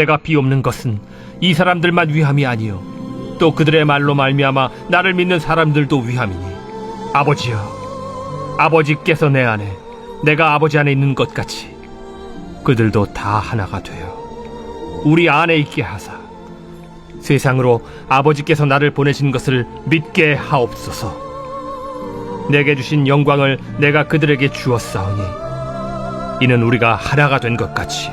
내가 비옵는 것은 이 사람들만 위함이 아니요 또 그들의 말로 말미암아 나를 믿는 사람들도 위함이니 아버지여, 아버지께서 내 안에 내가 아버지 안에 있는 것 같이 그들도 다 하나가 되어 우리 안에 있게 하사 세상으로 아버지께서 나를 보내신 것을 믿게 하옵소서. 내게 주신 영광을 내가 그들에게 주었사오니 이는 우리가 하나가 된 것 같이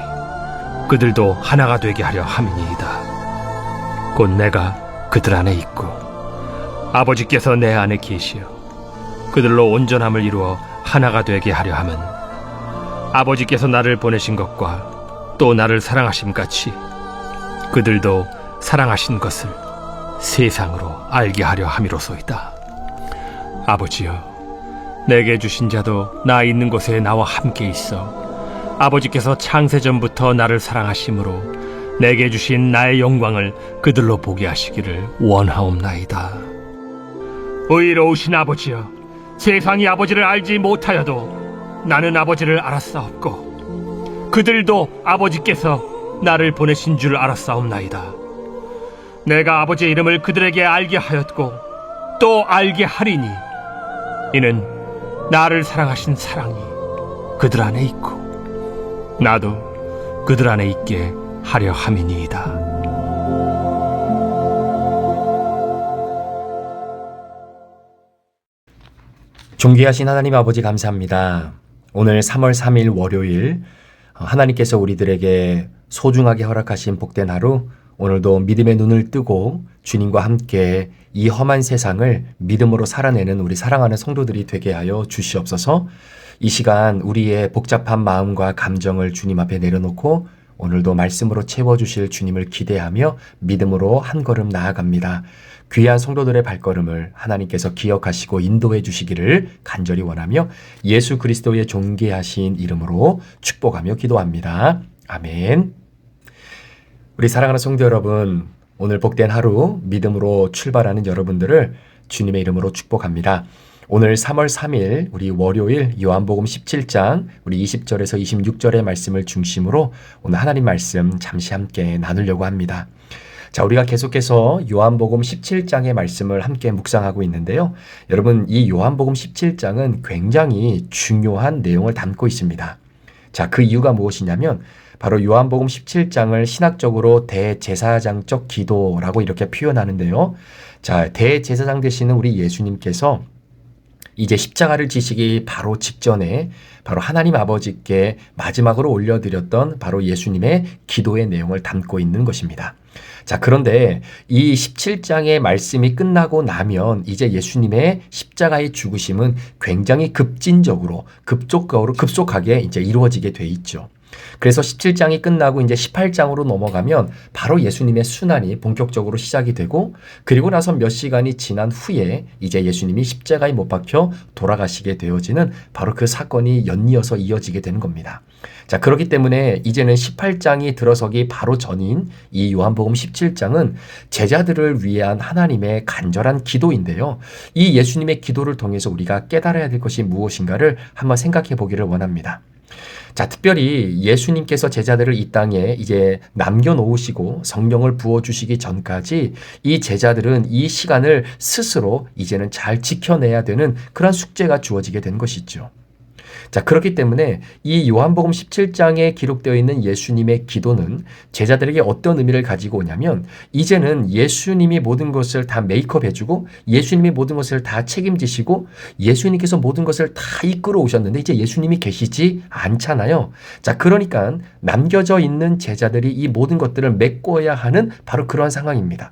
그들도 하나가 되게 하려 함이니이다. 곧 내가 그들 안에 있고 아버지께서 내 안에 계시어 그들로 온전함을 이루어 하나가 되게 하려 함은 아버지께서 나를 보내신 것과 또 나를 사랑하심 같이 그들도 사랑하신 것을 세상으로 알게 하려 함이로소이다. 아버지여, 내게 주신 자도 나 있는 곳에 나와 함께 있어 아버지께서 창세전부터 나를 사랑하심으로 내게 주신 나의 영광을 그들로 보게 하시기를 원하옵나이다. 의로우신 아버지여, 세상이 아버지를 알지 못하여도 나는 아버지를 알았사옵고 그들도 아버지께서 나를 보내신 줄 알았사옵나이다. 내가 아버지의 이름을 그들에게 알게 하였고 또 알게 하리니 이는 나를 사랑하신 사랑이 그들 안에 있고 나도 그들 안에 있게 하려 함이니이다. 존귀하신 하나님 아버지 감사합니다. 오늘 3월 3일 월요일 하나님께서 우리들에게 소중하게 허락하신 복된 하루, 오늘도 믿음의 눈을 뜨고 주님과 함께 이 험한 세상을 믿음으로 살아내는 우리 사랑하는 성도들이 되게 하여 주시옵소서. 이 시간 우리의 복잡한 마음과 감정을 주님 앞에 내려놓고 오늘도 말씀으로 채워주실 주님을 기대하며 믿음으로 한 걸음 나아갑니다. 귀한 성도들의 발걸음을 하나님께서 기억하시고 인도해 주시기를 간절히 원하며 예수 그리스도의 존귀하신 이름으로 축복하며 기도합니다. 아멘. 우리 사랑하는 성도 여러분, 오늘 복된 하루 믿음으로 출발하는 여러분들을 주님의 이름으로 축복합니다. 오늘 3월 3일 우리 월요일 요한복음 17장 우리 20절에서 26절의 말씀을 중심으로 오늘 하나님 말씀 잠시 함께 나누려고 합니다. 자, 우리가 계속해서 요한복음 17장의 말씀을 함께 묵상하고 있는데요. 여러분, 이 요한복음 17장은 굉장히 중요한 내용을 담고 있습니다. 자, 그 이유가 무엇이냐면 바로 요한복음 17장을 신학적으로 대제사장적 기도라고 이렇게 표현하는데요. 자, 대제사장 되시는 우리 예수님께서 이제 십자가를 지시기 바로 직전에 바로 하나님 아버지께 마지막으로 올려드렸던 바로 예수님의 기도의 내용을 담고 있는 것입니다. 자, 그런데 이 17장의 말씀이 끝나고 나면 이제 예수님의 십자가의 죽으심은 굉장히 급속하게 이제 이루어지게 돼 있죠. 그래서 17장이 끝나고 이제 18장으로 넘어가면 바로 예수님의 순환이 본격적으로 시작이 되고, 그리고 나서 몇 시간이 지난 후에 이제 예수님이 십자가에 못 박혀 돌아가시게 되어지는 바로 그 사건이 연이어서 이어지게 되는 겁니다. 자, 그렇기 때문에 이제는 18장이 들어서기 바로 전인 이 요한복음 17장은 제자들을 위한 하나님의 간절한 기도인데요. 이 예수님의 기도를 통해서 우리가 깨달아야 될 것이 무엇인가를 한번 생각해 보기를 원합니다. 자, 특별히 예수님께서 제자들을 이 땅에 이제 남겨놓으시고 성령을 부어주시기 전까지 이 제자들은 이 시간을 스스로 이제는 잘 지켜내야 되는 그런 숙제가 주어지게 된 것이죠. 자, 그렇기 때문에 이 요한복음 17장에 기록되어 있는 예수님의 기도는 제자들에게 어떤 의미를 가지고 오냐면, 이제는 예수님이 모든 것을 다 메이크업 해주고 예수님이 모든 것을 다 책임지시고 예수님께서 모든 것을 다 이끌어 오셨는데 이제 예수님이 계시지 않잖아요. 자, 그러니까 남겨져 있는 제자들이 이 모든 것들을 메꿔야 하는 바로 그러한 상황입니다.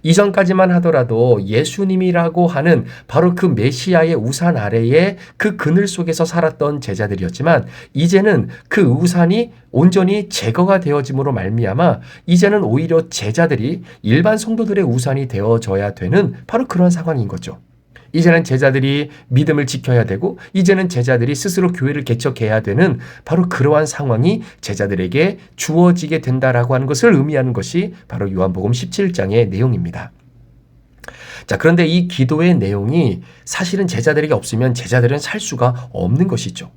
이전까지만 하더라도 예수님이라고 하는 바로 그 메시아의 우산 아래에 그 그늘 속에서 살았던 제자들이었지만, 이제는 그 우산이 온전히 제거가 되어짐으로 말미암아 이제는 오히려 제자들이 일반 성도들의 우산이 되어져야 되는 바로 그런 상황인 거죠. 이제는 제자들이 믿음을 지켜야 되고 이제는 제자들이 스스로 교회를 개척해야 되는 바로 그러한 상황이 제자들에게 주어지게 된다라고 하는 것을 의미하는 것이 바로 요한복음 17장의 내용입니다. 자, 그런데 이 기도의 내용이 사실은 제자들에게 없으면 제자들은 살 수가 없는 것이죠.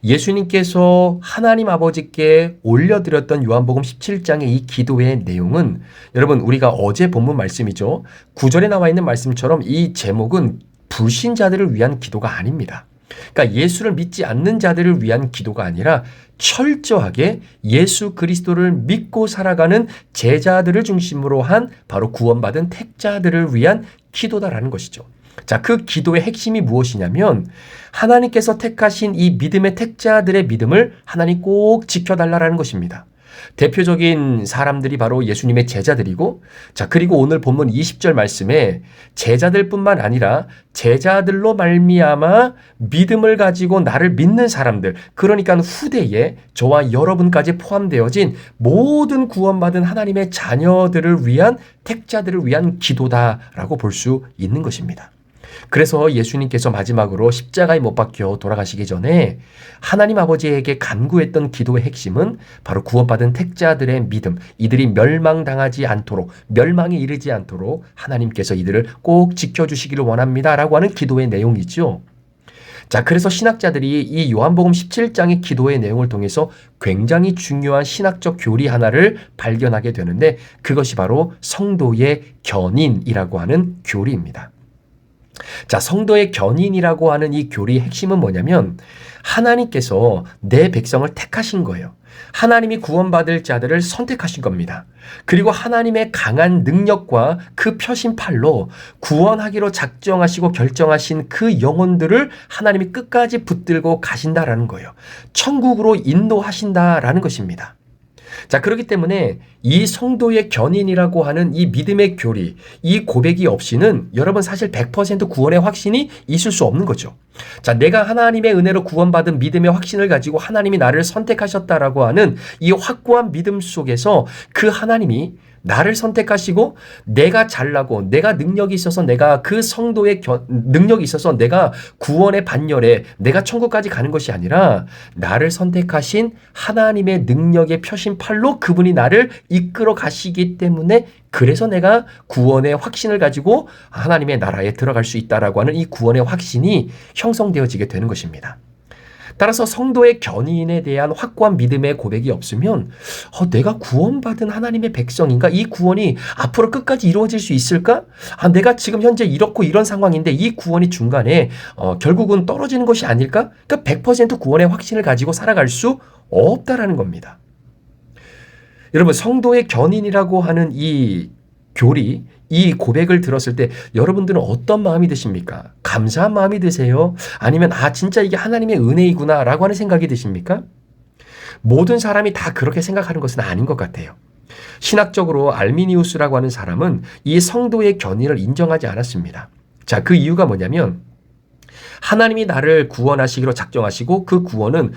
예수님께서 하나님 아버지께 올려드렸던 요한복음 17장의 이 기도의 내용은 여러분 우리가 어제 본문 말씀이죠. 9절에 나와 있는 말씀처럼 이 제목은 불신자들을 위한 기도가 아닙니다. 그러니까 예수를 믿지 않는 자들을 위한 기도가 아니라 철저하게 예수 그리스도를 믿고 살아가는 제자들을 중심으로 한 바로 구원받은 택자들을 위한 기도다라는 것이죠. 자, 그 기도의 핵심이 무엇이냐면 하나님께서 택하신 이 믿음의 택자들의 믿음을 하나님 꼭 지켜달라는 것입니다. 대표적인 사람들이 바로 예수님의 제자들이고, 자, 그리고 오늘 본문 20절 말씀에 제자들뿐만 아니라 제자들로 말미암아 믿음을 가지고 나를 믿는 사람들, 그러니까 후대에 저와 여러분까지 포함되어진 모든 구원받은 하나님의 자녀들을 위한 택자들을 위한 기도다라고 볼 수 있는 것입니다. 그래서 예수님께서 마지막으로 십자가에 못 박혀 돌아가시기 전에 하나님 아버지에게 간구했던 기도의 핵심은 바로 구원받은 택자들의 믿음, 이들이 멸망당하지 않도록, 멸망에 이르지 않도록 하나님께서 이들을 꼭 지켜주시기를 원합니다라고 하는 기도의 내용이죠. 자, 그래서 신학자들이 이 요한복음 17장의 기도의 내용을 통해서 굉장히 중요한 신학적 교리 하나를 발견하게 되는데 그것이 바로 성도의 견인이라고 하는 교리입니다. 자, 성도의 견인이라고 하는 이 교리의 핵심은 뭐냐면 하나님께서 내 백성을 택하신 거예요. 하나님이 구원받을 자들을 선택하신 겁니다. 그리고 하나님의 강한 능력과 그 펴신 팔로 구원하기로 작정하시고 결정하신 그 영혼들을 하나님이 끝까지 붙들고 가신다라는 거예요. 천국으로 인도하신다라는 것입니다. 자, 그렇기 때문에 이 성도의 견인이라고 하는 이 믿음의 교리, 이 고백이 없이는 여러분 사실 100% 구원의 확신이 있을 수 없는 거죠. 자, 내가 하나님의 은혜로 구원받은 믿음의 확신을 가지고 하나님이 나를 선택하셨다라고 하는 이 확고한 믿음 속에서 그 하나님이 나를 선택하시고 내가 잘나고 내가 능력이 있어서 내가 그 성도의 능력이 있어서 내가 구원의 반열에 내가 천국까지 가는 것이 아니라 나를 선택하신 하나님의 능력의 펴신 팔로 그분이 나를 이끌어 가시기 때문에 그래서 내가 구원의 확신을 가지고 하나님의 나라에 들어갈 수 있다라고 하는 이 구원의 확신이 형성되어지게 되는 것입니다. 따라서 성도의 견인에 대한 확고한 믿음의 고백이 없으면 내가 구원받은 하나님의 백성인가? 이 구원이 앞으로 끝까지 이루어질 수 있을까? 내가 지금 현재 이렇고 이런 상황인데 이 구원이 중간에 결국은 떨어지는 것이 아닐까? 그러니까 100% 구원의 확신을 가지고 살아갈 수 없다라는 겁니다. 여러분, 성도의 견인이라고 하는 이 교리, 이 고백을 들었을 때 여러분들은 어떤 마음이 드십니까? 감사한 마음이 드세요? 아니면 진짜 이게 하나님의 은혜이구나 라고 하는 생각이 드십니까? 모든 사람이 다 그렇게 생각하는 것은 아닌 것 같아요. 신학적으로 알미니우스라고 하는 사람은 이 성도의 견인을 인정하지 않았습니다. 자, 그 이유가 뭐냐면 하나님이 나를 구원하시기로 작정하시고 그 구원은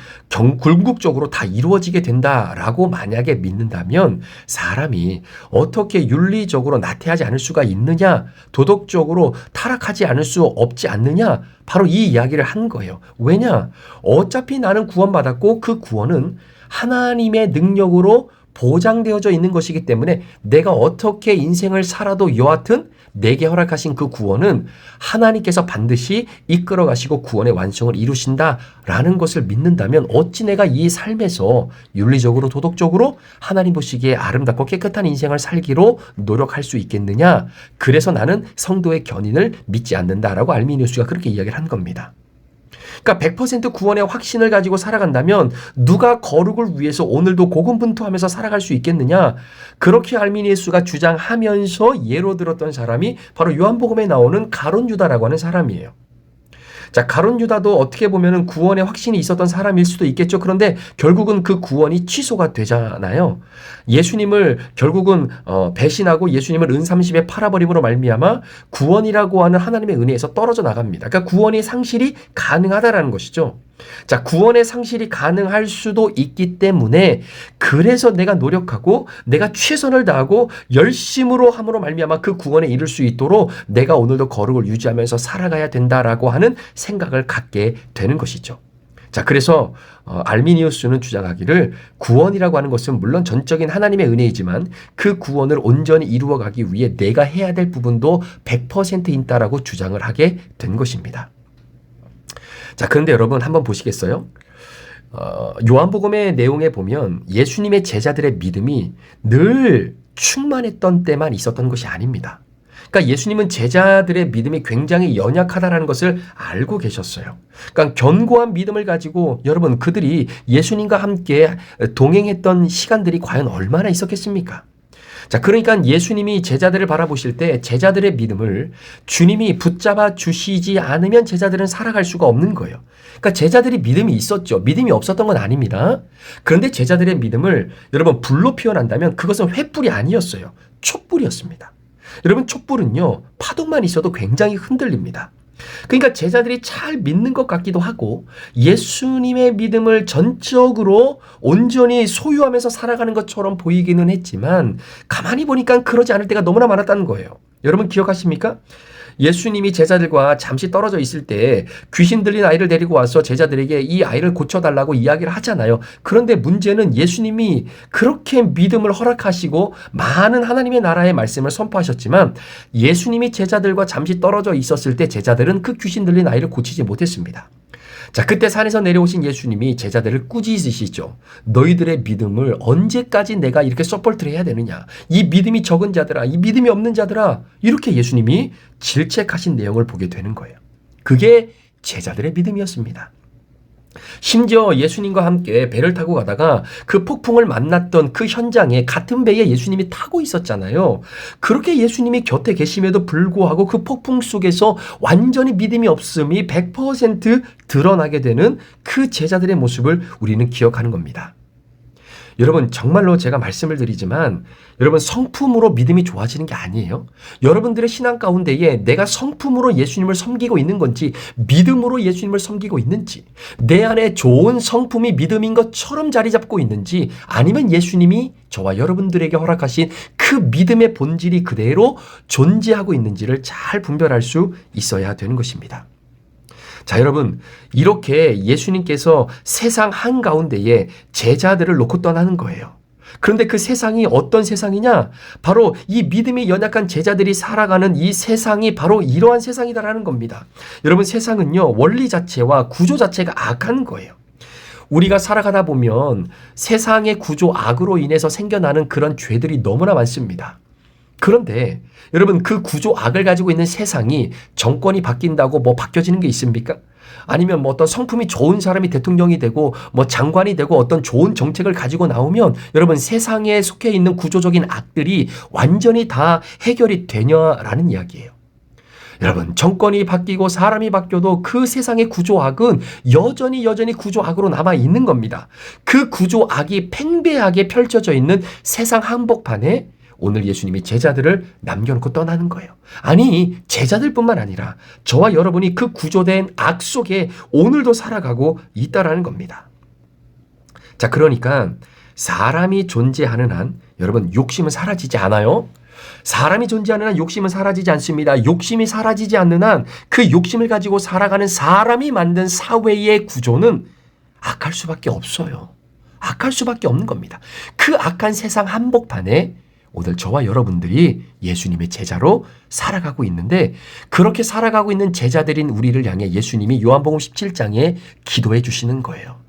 궁극적으로 다 이루어지게 된다라고 만약에 믿는다면 사람이 어떻게 윤리적으로 나태하지 않을 수가 있느냐, 도덕적으로 타락하지 않을 수 없지 않느냐, 바로 이 이야기를 한 거예요. 왜냐? 어차피 나는 구원받았고 그 구원은 하나님의 능력으로 보장되어져 있는 것이기 때문에 내가 어떻게 인생을 살아도 여하튼 내게 허락하신 그 구원은 하나님께서 반드시 이끌어 가시고 구원의 완성을 이루신다라는 것을 믿는다면 어찌 내가 이 삶에서 윤리적으로 도덕적으로 하나님 보시기에 아름답고 깨끗한 인생을 살기로 노력할 수 있겠느냐. 그래서 나는 성도의 견인을 믿지 않는다라고 알미니우스가 그렇게 이야기를 한 겁니다. 그러니까 100% 구원의 확신을 가지고 살아간다면 누가 거룩을 위해서 오늘도 고군분투하면서 살아갈 수 있겠느냐? 그렇게 알미니우스가 주장하면서 예로 들었던 사람이 바로 요한복음에 나오는 가룟 유다라고 하는 사람이에요. 자, 가룟 유다도 어떻게 보면은 구원의 확신이 있었던 사람일 수도 있겠죠. 그런데 결국은 그 구원이 취소가 되잖아요. 예수님을 결국은 배신하고 예수님을 은30에 팔아버림으로 말미암아 구원이라고 하는 하나님의 은혜에서 떨어져 나갑니다. 그러니까 구원의 상실이 가능하다라는 것이죠. 자, 구원의 상실이 가능할 수도 있기 때문에 그래서 내가 노력하고 내가 최선을 다하고 열심으로 함으로 말미암아 그 구원에 이를 수 있도록 내가 오늘도 거룩을 유지하면서 살아가야 된다라고 하는 생각을 갖게 되는 것이죠. 자, 그래서 알미니우스는 주장하기를 구원이라고 하는 것은 물론 전적인 하나님의 은혜이지만 그 구원을 온전히 이루어가기 위해 내가 해야 될 부분도 100% 있다라고 주장을 하게 된 것입니다. 자, 그런데 여러분 한번 보시겠어요? 요한복음의 내용에 보면 예수님의 제자들의 믿음이 늘 충만했던 때만 있었던 것이 아닙니다. 그러니까 예수님은 제자들의 믿음이 굉장히 연약하다는 것을 알고 계셨어요. 그러니까 견고한 믿음을 가지고 여러분 그들이 예수님과 함께 동행했던 시간들이 과연 얼마나 있었겠습니까? 자, 그러니까 예수님이 제자들을 바라보실 때 제자들의 믿음을 주님이 붙잡아 주시지 않으면 제자들은 살아갈 수가 없는 거예요. 그러니까 제자들이 믿음이 있었죠. 믿음이 없었던 건 아닙니다. 그런데 제자들의 믿음을 여러분 불로 표현한다면 그것은 횃불이 아니었어요. 촛불이었습니다. 여러분 촛불은요 파동만 있어도 굉장히 흔들립니다. 그러니까 제자들이 잘 믿는 것 같기도 하고 예수님의 믿음을 전적으로 온전히 소유하면서 살아가는 것처럼 보이기는 했지만 가만히 보니까 그러지 않을 때가 너무나 많았다는 거예요. 여러분 기억하십니까? 예수님이 제자들과 잠시 떨어져 있을 때 귀신 들린 아이를 데리고 와서 제자들에게 이 아이를 고쳐달라고 이야기를 하잖아요. 그런데 문제는 예수님이 그렇게 믿음을 허락하시고 많은 하나님의 나라의 말씀을 선포하셨지만 예수님이 제자들과 잠시 떨어져 있었을 때 제자들은 그 귀신 들린 아이를 고치지 못했습니다. 자, 그때 산에서 내려오신 예수님이 제자들을 꾸짖으시죠. 너희들의 믿음을 언제까지 내가 이렇게 서포트를 해야 되느냐. 이 믿음이 적은 자들아, 이 믿음이 없는 자들아. 이렇게 예수님이 질책하신 내용을 보게 되는 거예요. 그게 제자들의 믿음이었습니다. 심지어 예수님과 함께 배를 타고 가다가 그 폭풍을 만났던 그 현장에 같은 배에 예수님이 타고 있었잖아요. 그렇게 예수님이 곁에 계심에도 불구하고 그 폭풍 속에서 완전히 믿음이 없음이 100% 드러나게 되는 그 제자들의 모습을 우리는 기억하는 겁니다. 여러분 정말로 제가 말씀을 드리지만 여러분 성품으로 믿음이 좋아지는 게 아니에요. 여러분들의 신앙 가운데에 내가 성품으로 예수님을 섬기고 있는 건지 믿음으로 예수님을 섬기고 있는지 내 안에 좋은 성품이 믿음인 것처럼 자리 잡고 있는지 아니면 예수님이 저와 여러분들에게 허락하신 그 믿음의 본질이 그대로 존재하고 있는지를 잘 분별할 수 있어야 되는 것입니다. 자, 여러분, 이렇게 예수님께서 세상 한가운데에 제자들을 놓고 떠나는 거예요. 그런데 그 세상이 어떤 세상이냐? 바로 이 믿음이 연약한 제자들이 살아가는 이 세상이 바로 이러한 세상이다라는 겁니다. 여러분, 세상은요, 원리 자체와 구조 자체가 악한 거예요. 우리가 살아가다 보면 세상의 구조 악으로 인해서 생겨나는 그런 죄들이 너무나 많습니다. 그런데 여러분 그 구조 악을 가지고 있는 세상이 정권이 바뀐다고 뭐 바뀌어지는 게 있습니까? 아니면 뭐 어떤 성품이 좋은 사람이 대통령이 되고 뭐 장관이 되고 어떤 좋은 정책을 가지고 나오면 여러분 세상에 속해 있는 구조적인 악들이 완전히 다 해결이 되냐라는 이야기예요. 여러분 정권이 바뀌고 사람이 바뀌어도 그 세상의 구조악은 여전히 구조악으로 남아 있는 겁니다. 그 구조악이 팽배하게 펼쳐져 있는 세상 한복판에 오늘 예수님이 제자들을 남겨놓고 떠나는 거예요. 아니 제자들뿐만 아니라 저와 여러분이 그 구조된 악 속에 오늘도 살아가고 있다라는 겁니다. 자, 그러니까 사람이 존재하는 한 여러분 욕심은 사라지지 않아요. 사람이 존재하는 한 욕심은 사라지지 않습니다. 욕심이 사라지지 않는 한 그 욕심을 가지고 살아가는 사람이 만든 사회의 구조는 악할 수밖에 없어요. 악할 수밖에 없는 겁니다. 그 악한 세상 한복판에 오늘 저와 여러분들이 예수님의 제자로 살아가고 있는데 그렇게 살아가고 있는 제자들인 우리를 향해 예수님이 요한복음 17장에 기도해 주시는 거예요.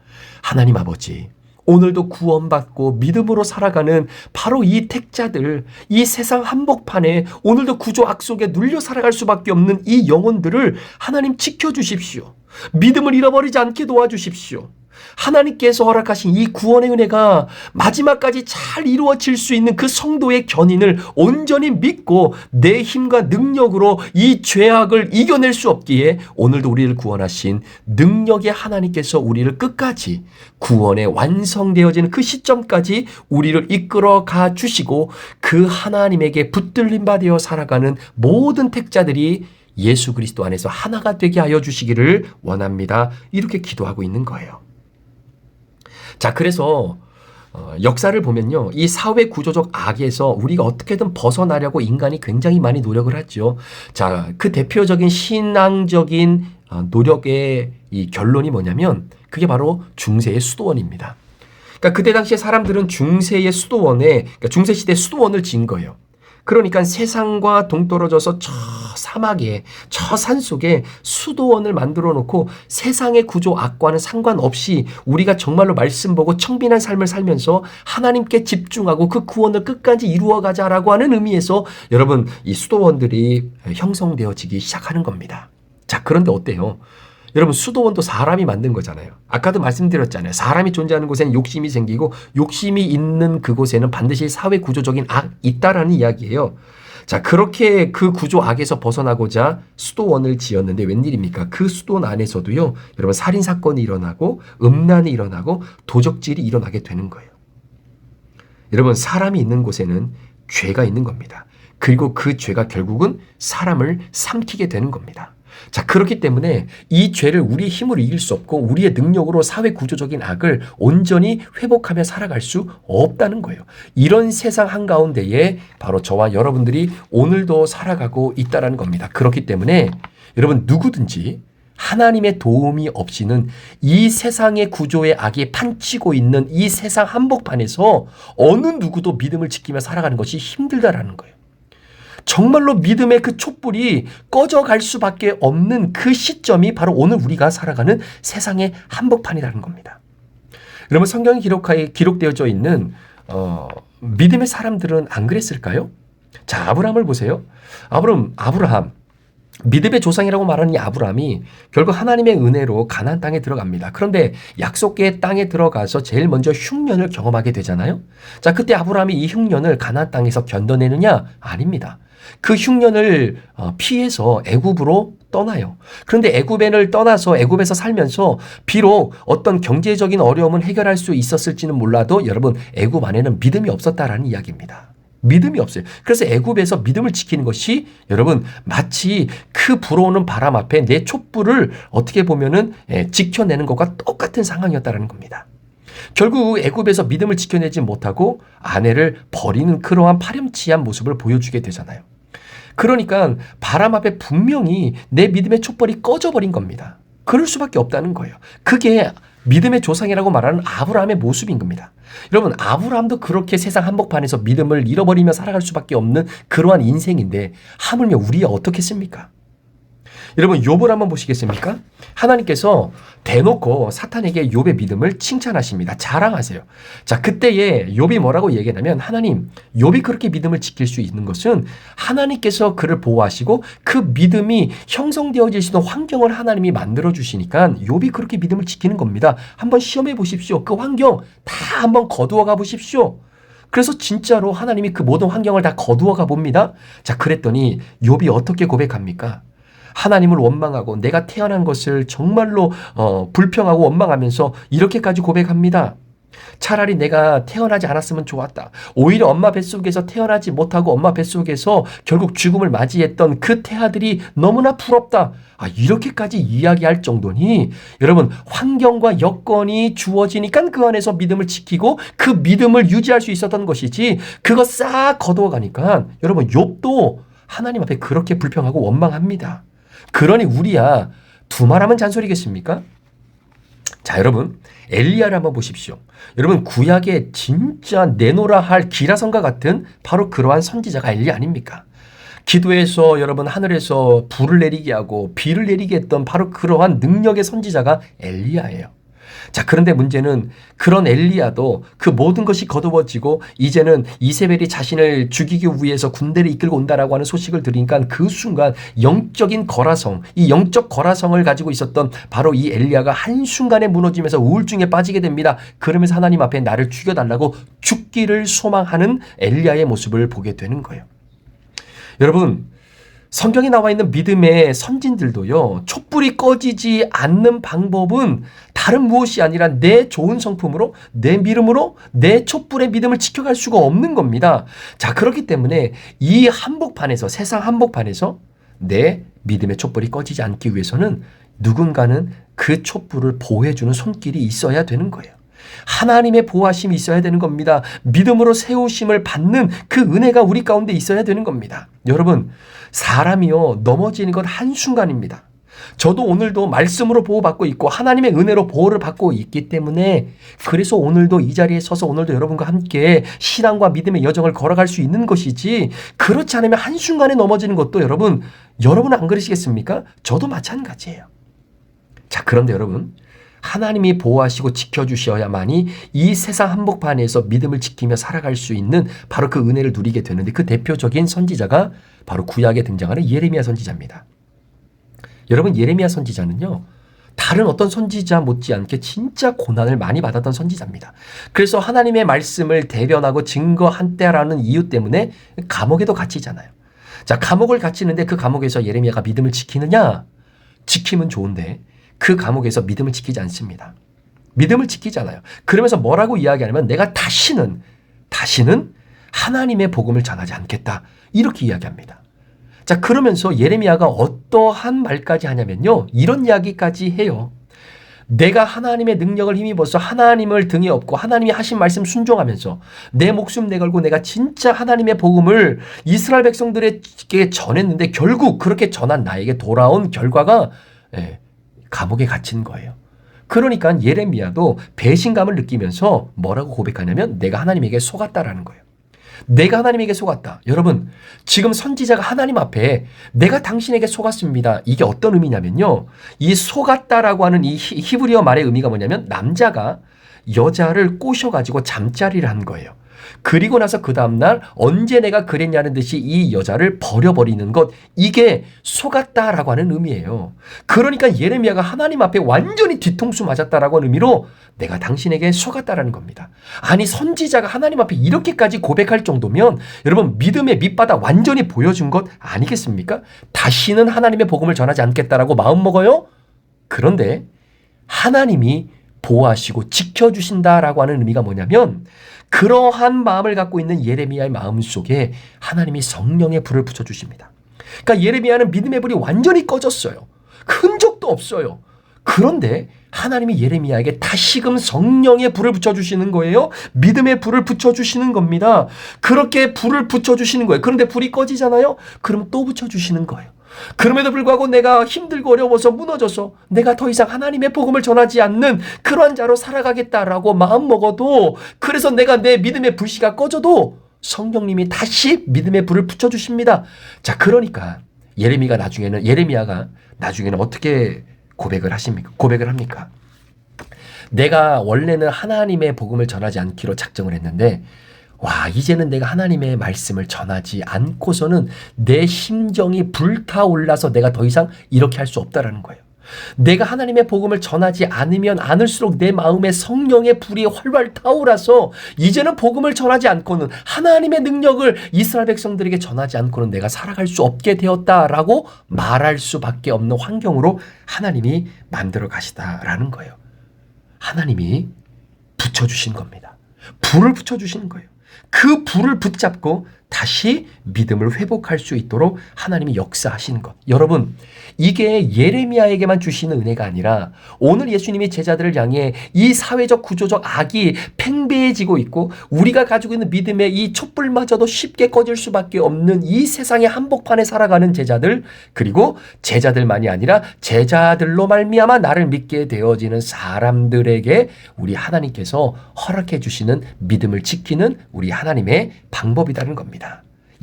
하나님 아버지, 오늘도 구원받고 믿음으로 살아가는 바로 이 택자들, 이 세상 한복판에 오늘도 구조 악 속에 눌려 살아갈 수밖에 없는 이 영혼들을 하나님 지켜주십시오. 믿음을 잃어버리지 않게 도와주십시오. 하나님께서 허락하신 이 구원의 은혜가 마지막까지 잘 이루어질 수 있는 그 성도의 견인을 온전히 믿고 내 힘과 능력으로 이 죄악을 이겨낼 수 없기에 오늘도 우리를 구원하신 능력의 하나님께서 우리를 끝까지 구원에 완성되어지는 그 시점까지 우리를 이끌어 가 주시고 그 하나님에게 붙들림 받아 살아가는 모든 택자들이 예수 그리스도 안에서 하나가 되게 하여 주시기를 원합니다. 이렇게 기도하고 있는 거예요. 자, 그래서 역사를 보면요. 이 사회 구조적 악에서 우리가 어떻게든 벗어나려고 인간이 굉장히 많이 노력을 하죠. 자, 그 대표적인 신앙적인 노력의 이 결론이 뭐냐면 그게 바로 중세의 수도원입니다. 그러니까 그때 당시에 사람들은 중세의 수도원에, 그러니까 중세 시대 수도원을 지은 거예요. 그러니까 세상과 동떨어져서 저 사막에, 저 산속에 수도원을 만들어 놓고 세상의 구조 악과는 상관없이 우리가 정말로 말씀 보고 청빈한 삶을 살면서 하나님께 집중하고 그 구원을 끝까지 이루어가자라고 하는 의미에서 여러분 이 수도원들이 형성되어지기 시작하는 겁니다. 자, 그런데 어때요? 여러분 수도원도 사람이 만든 거잖아요. 아까도 말씀드렸잖아요. 사람이 존재하는 곳에는 욕심이 생기고 욕심이 있는 그곳에는 반드시 사회 구조적인 악이 있다라는 이야기예요. 자, 그렇게 그 구조 악에서 벗어나고자 수도원을 지었는데 웬일입니까? 그 수도원 안에서도요, 여러분 살인사건이 일어나고 음란이 일어나고 도적질이 일어나게 되는 거예요. 여러분 사람이 있는 곳에는 죄가 있는 겁니다. 그리고 그 죄가 결국은 사람을 삼키게 되는 겁니다. 자, 그렇기 때문에 이 죄를 우리의 힘으로 이길 수 없고 우리의 능력으로 사회 구조적인 악을 온전히 회복하며 살아갈 수 없다는 거예요. 이런 세상 한가운데에 바로 저와 여러분들이 오늘도 살아가고 있다는 겁니다. 그렇기 때문에 여러분 누구든지 하나님의 도움이 없이는 이 세상의 구조의 악이 판치고 있는 이 세상 한복판에서 어느 누구도 믿음을 지키며 살아가는 것이 힘들다라는 거예요. 정말로 믿음의 그 촛불이 꺼져갈 수밖에 없는 그 시점이 바로 오늘 우리가 살아가는 세상의 한복판이라는 겁니다. 여러분 성경에 기록되어져 있는 믿음의 사람들은 안 그랬을까요? 자, 아브라함을 보세요. 아브라함 믿음의 조상이라고 말하는 이 아브라함이 결국 하나님의 은혜로 가나안 땅에 들어갑니다. 그런데 약속의 땅에 들어가서 제일 먼저 흉년을 경험하게 되잖아요. 자, 그때 아브라함이 이 흉년을 가나안 땅에서 견뎌내느냐? 아닙니다. 그 흉년을 피해서 애굽으로 떠나요. 그런데 애굽을 떠나서 애굽에서 살면서 비록 어떤 경제적인 어려움은 해결할 수 있었을지는 몰라도 여러분 애굽 안에는 믿음이 없었다라는 이야기입니다. 믿음이 없어요. 그래서 애굽에서 믿음을 지키는 것이 여러분 마치 그 불어오는 바람 앞에 내 촛불을 어떻게 보면은 지켜내는 것과 똑같은 상황이었다는 겁니다. 결국 애굽에서 믿음을 지켜내지 못하고 아내를 버리는 그러한 파렴치한 모습을 보여주게 되잖아요. 그러니까 바람 앞에 분명히 내 믿음의 촛불이 꺼져버린 겁니다. 그럴 수밖에 없다는 거예요. 그게 믿음의 조상이라고 말하는 아브라함의 모습인 겁니다. 여러분 아브라함도 그렇게 세상 한복판에서 믿음을 잃어버리며 살아갈 수밖에 없는 그러한 인생인데 하물며 우리야 어떻겠습니까? 여러분 욥을 한번 보시겠습니까? 하나님께서 대놓고 사탄에게 욥의 믿음을 칭찬하십니다. 자랑하세요. 자, 그때에 욥이 뭐라고 얘기하냐면 하나님, 욥이 그렇게 믿음을 지킬 수 있는 것은 하나님께서 그를 보호하시고 그 믿음이 형성되어질 수 있는 환경을 하나님이 만들어 주시니까 욥이 그렇게 믿음을 지키는 겁니다. 한번 시험해 보십시오. 그 환경 다 한번 거두어 가 보십시오. 그래서 진짜로 하나님이 그 모든 환경을 다 거두어 가 봅니다. 자, 그랬더니 욥이 어떻게 고백합니까? 하나님을 원망하고 내가 태어난 것을 정말로 불평하고 원망하면서 이렇게까지 고백합니다. 차라리 내가 태어나지 않았으면 좋았다. 오히려 엄마 뱃속에서 태어나지 못하고 엄마 뱃속에서 결국 죽음을 맞이했던 그 태아들이 너무나 부럽다. 이렇게까지 이야기할 정도니 여러분 환경과 여건이 주어지니까 그 안에서 믿음을 지키고 그 믿음을 유지할 수 있었던 것이지 그거 싹 거두어 가니까 여러분 욥도 하나님 앞에 그렇게 불평하고 원망합니다. 그러니 우리야 두말하면 잔소리겠습니까? 자, 여러분 엘리야를 한번 보십시오. 여러분 구약에 진짜 내노라 할 기라성과 같은 바로 그러한 선지자가 엘리야 아닙니까? 기도해서 여러분 하늘에서 불을 내리게 하고 비를 내리게 했던 바로 그러한 능력의 선지자가 엘리야예요. 자, 그런데 문제는 그런 엘리야도 그 모든 것이 거두어지고 이제는 이세벨이 자신을 죽이기 위해서 군대를 이끌고 온다라고 하는 소식을 들으니까 그 순간 영적인 거라성, 이 영적 거라성을 가지고 있었던 바로 이 엘리야가 한순간에 무너지면서 우울증에 빠지게 됩니다. 그러면서 하나님 앞에 나를 죽여달라고 죽기를 소망하는 엘리야의 모습을 보게 되는 거예요. 여러분 성경에 나와 있는 믿음의 선진들도요, 촛불이 꺼지지 않는 방법은 다른 무엇이 아니라 내 좋은 성품으로, 내 믿음으로, 내 촛불의 믿음을 지켜갈 수가 없는 겁니다. 자, 그렇기 때문에 이 한복판에서, 세상 한복판에서 내 믿음의 촛불이 꺼지지 않기 위해서는 누군가는 그 촛불을 보호해주는 손길이 있어야 되는 거예요. 하나님의 보호하심이 있어야 되는 겁니다. 믿음으로 세우심을 받는 그 은혜가 우리 가운데 있어야 되는 겁니다. 여러분, 사람이요 넘어지는 건 한순간입니다. 저도 오늘도 말씀으로 보호받고 있고 하나님의 은혜로 보호를 받고 있기 때문에 그래서 오늘도 이 자리에 서서 오늘도 여러분과 함께 신앙과 믿음의 여정을 걸어갈 수 있는 것이지, 그렇지 않으면 한순간에 넘어지는 것도 여러분은 안 그러시겠습니까? 저도 마찬가지예요. 자, 그런데 여러분, 하나님이 보호하시고 지켜주셔야만이 이 세상 한복판에서 믿음을 지키며 살아갈 수 있는 바로 그 은혜를 누리게 되는데, 그 대표적인 선지자가 바로 구약에 등장하는 예레미야 선지자입니다. 여러분, 예레미야 선지자는요, 다른 어떤 선지자 못지않게 진짜 고난을 많이 받았던 선지자입니다. 그래서 하나님의 말씀을 대변하고 증거한때라는 이유 때문에 감옥에도 갇히잖아요. 자, 감옥을 갇히는데 그 감옥에서 예레미야가 믿음을 지키느냐? 지키면 좋은데 그 감옥에서 믿음을 지키지 않습니다. 믿음을 지키잖아요. 그러면서 뭐라고 이야기하냐면 내가 다시는 하나님의 복음을 전하지 않겠다, 이렇게 이야기합니다. 자, 그러면서 예레미야가 어떠한 말까지 하냐면요, 이런 이야기까지 해요. 내가 하나님의 능력을 힘입어서 하나님을 등에 업고 하나님이 하신 말씀 순종하면서 내 목숨 내걸고 내가 진짜 하나님의 복음을 이스라엘 백성들에게 전했는데 결국 그렇게 전한 나에게 돌아온 결과가 감옥에 갇힌 거예요. 그러니까 예레미야도 배신감을 느끼면서 뭐라고 고백하냐면 내가 하나님에게 속았다라는 거예요. 내가 하나님에게 속았다. 여러분, 지금 선지자가 하나님 앞에 내가 당신에게 속았습니다, 이게 어떤 의미냐면요, 이 속았다라고 하는 이 히브리어 말의 의미가 뭐냐면 남자가 여자를 꼬셔가지고 잠자리를 한 거예요. 그리고 나서 그 다음날 언제 내가 그랬냐는 듯이 이 여자를 버려버리는 것, 이게 속았다라고 하는 의미예요. 그러니까 예레미야가 하나님 앞에 완전히 뒤통수 맞았다라고 하는 의미로 내가 당신에게 속았다라는 겁니다. 아니, 선지자가 하나님 앞에 이렇게까지 고백할 정도면 여러분, 믿음의 밑바닥 완전히 보여준 것 아니겠습니까? 다시는 하나님의 복음을 전하지 않겠다라고 마음먹어요. 그런데 하나님이 보호하시고 지켜주신다라고 하는 의미가 뭐냐면, 그러한 마음을 갖고 있는 예레미야의 마음속에 하나님이 성령의 불을 붙여주십니다. 그러니까 예레미야는 믿음의 불이 완전히 꺼졌어요. 흔적도 없어요. 그런데 하나님이 예레미야에게 다시금 성령의 불을 붙여주시는 거예요. 믿음의 불을 붙여주시는 겁니다. 그렇게 불을 붙여주시는 거예요. 그런데 불이 꺼지잖아요. 그럼 또 붙여주시는 거예요. 그럼에도 불구하고 내가 힘들고 어려워서 무너져서 내가 더 이상 하나님의 복음을 전하지 않는 그러한 자로 살아가겠다라고 마음먹어도, 그래서 내가 내 믿음의 불씨가 꺼져도 성령님이 다시 믿음의 불을 붙여주십니다. 자, 그러니까 예레미야가 나중에는 어떻게 고백을 합니까? 내가 원래는 하나님의 복음을 전하지 않기로 작정을 했는데, 이제는 내가 하나님의 말씀을 전하지 않고서는 내 심정이 불타올라서 내가 더 이상 이렇게 할 수 없다라는 거예요. 내가 하나님의 복음을 전하지 않으면 않을수록 내 마음에 성령의 불이 활활 타올라서 이제는 복음을 전하지 않고는, 하나님의 능력을 이스라엘 백성들에게 전하지 않고는 내가 살아갈 수 없게 되었다라고 말할 수밖에 없는 환경으로 하나님이 만들어 가시다라는 거예요. 하나님이 붙여주신 겁니다. 불을 붙여주시는 거예요. 그 불을 붙잡고 다시 믿음을 회복할 수 있도록 하나님이 역사하시는 것. 여러분, 이게 예레미야에게만 주시는 은혜가 아니라 오늘 예수님이 제자들을 향해 이 사회적 구조적 악이 팽배해지고 있고 우리가 가지고 있는 믿음의 이 촛불마저도 쉽게 꺼질 수밖에 없는 이 세상의 한복판에 살아가는 제자들, 그리고 제자들만이 아니라 제자들로 말미암아 나를 믿게 되어지는 사람들에게 우리 하나님께서 허락해 주시는 믿음을 지키는 우리 하나님의 방법이라는 겁니다.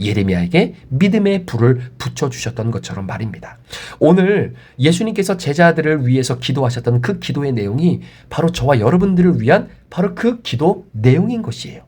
예레미야에게 믿음의 불을 붙여주셨던 것처럼 말입니다. 오늘 예수님께서 제자들을 위해서 기도하셨던 그 기도의 내용이 바로 저와 여러분들을 위한 바로 그 기도 내용인 것이에요.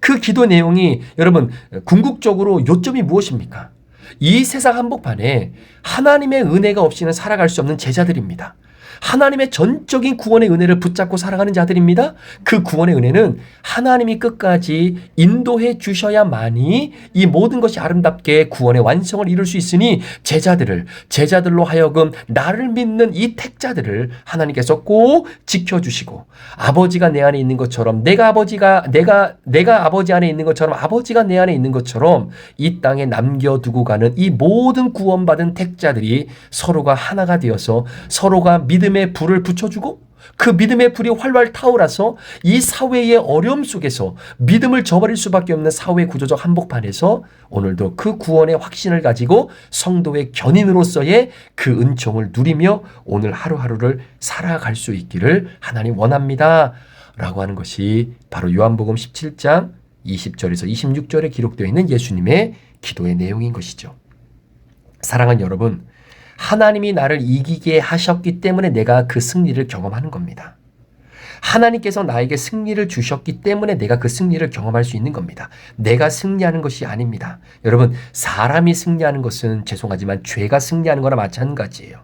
그 기도 내용이 여러분, 궁극적으로 요점이 무엇입니까? 이 세상 한복판에 하나님의 은혜가 없이는 살아갈 수 없는 제자들입니다. 하나님의 전적인 구원의 은혜를 붙잡고 살아가는 자들입니다. 그 구원의 은혜는 하나님이 끝까지 인도해 주셔야만이 이 모든 것이 아름답게 구원의 완성을 이룰 수 있으니 제자들로 하여금 나를 믿는 이 택자들을 하나님께서 꼭 지켜주시고, 아버지가 내 안에 있는 것처럼 내가 아버지 안에 있는 것처럼 아버지가 내 안에 있는 것처럼 이 땅에 남겨두고 가는 이 모든 구원받은 택자들이 서로가 하나가 되어서 서로가 믿음의 불을 붙여주고 그 믿음의 불이 활활 타오라서 이 사회의 어려움 속에서 믿음을 저버릴 수밖에 없는 사회 구조적 한복판에서 오늘도 그 구원의 확신을 가지고 성도의 견인으로서의 그 은총을 누리며 오늘 하루하루를 살아갈 수 있기를 하나님 원합니다. 라고 하는 것이 바로 요한복음 17장 20절에서 26절에 기록되어 있는 예수님의 기도의 내용인 것이죠. 사랑하는 여러분, 하나님이 나를 이기게 하셨기 때문에 내가 그 승리를 경험하는 겁니다. 하나님께서 나에게 승리를 주셨기 때문에 내가 그 승리를 경험할 수 있는 겁니다. 내가 승리하는 것이 아닙니다. 여러분, 사람이 승리하는 것은 죄송하지만 죄가 승리하는 거나 마찬가지예요.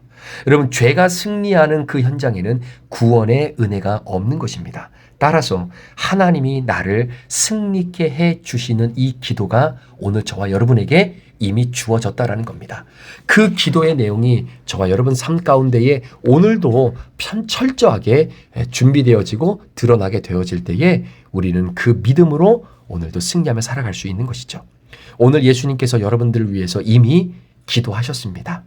여러분, 죄가 승리하는 그 현장에는 구원의 은혜가 없는 것입니다. 따라서 하나님이 나를 승리케 해 주시는 이 기도가 오늘 저와 여러분에게 이미 주어졌다라는 겁니다. 그 기도의 내용이 저와 여러분 삶 가운데에 오늘도 철저하게 준비되어지고 드러나게 되어질 때에 우리는 그 믿음으로 오늘도 승리하며 살아갈 수 있는 것이죠. 오늘 예수님께서 여러분들을 위해서 이미 기도하셨습니다.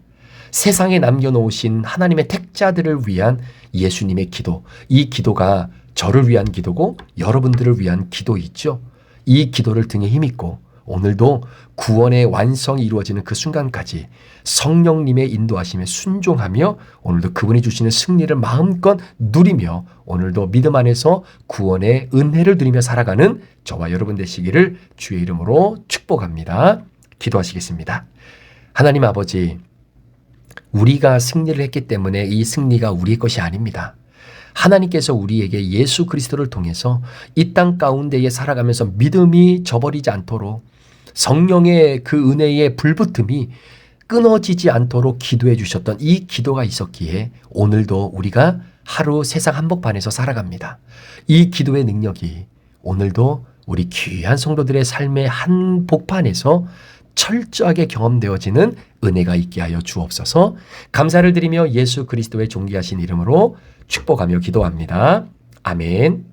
세상에 남겨놓으신 하나님의 택자들을 위한 예수님의 기도, 이 기도가 저를 위한 기도고 여러분들을 위한 기도이죠. 이 기도를 등에 힘입고 오늘도 구원의 완성이 이루어지는 그 순간까지 성령님의 인도하심에 순종하며 오늘도 그분이 주시는 승리를 마음껏 누리며 오늘도 믿음 안에서 구원의 은혜를 누리며 살아가는 저와 여러분 되시기를 주의 이름으로 축복합니다. 기도하시겠습니다. 하나님 아버지, 우리가 승리를 했기 때문에 이 승리가 우리의 것이 아닙니다. 하나님께서 우리에게 예수 그리스도를 통해서 이 땅 가운데에 살아가면서 믿음이 저버리지 않도록 성령의 그 은혜의 불붙음이 끊어지지 않도록 기도해 주셨던 이 기도가 있었기에 오늘도 우리가 하루 세상 한복판에서 살아갑니다. 이 기도의 능력이 오늘도 우리 귀한 성도들의 삶의 한복판에서 철저하게 경험되어지는 은혜가 있게 하여 주옵소서. 감사를 드리며 예수 그리스도의 존귀하신 이름으로 축복하며 기도합니다. 아멘.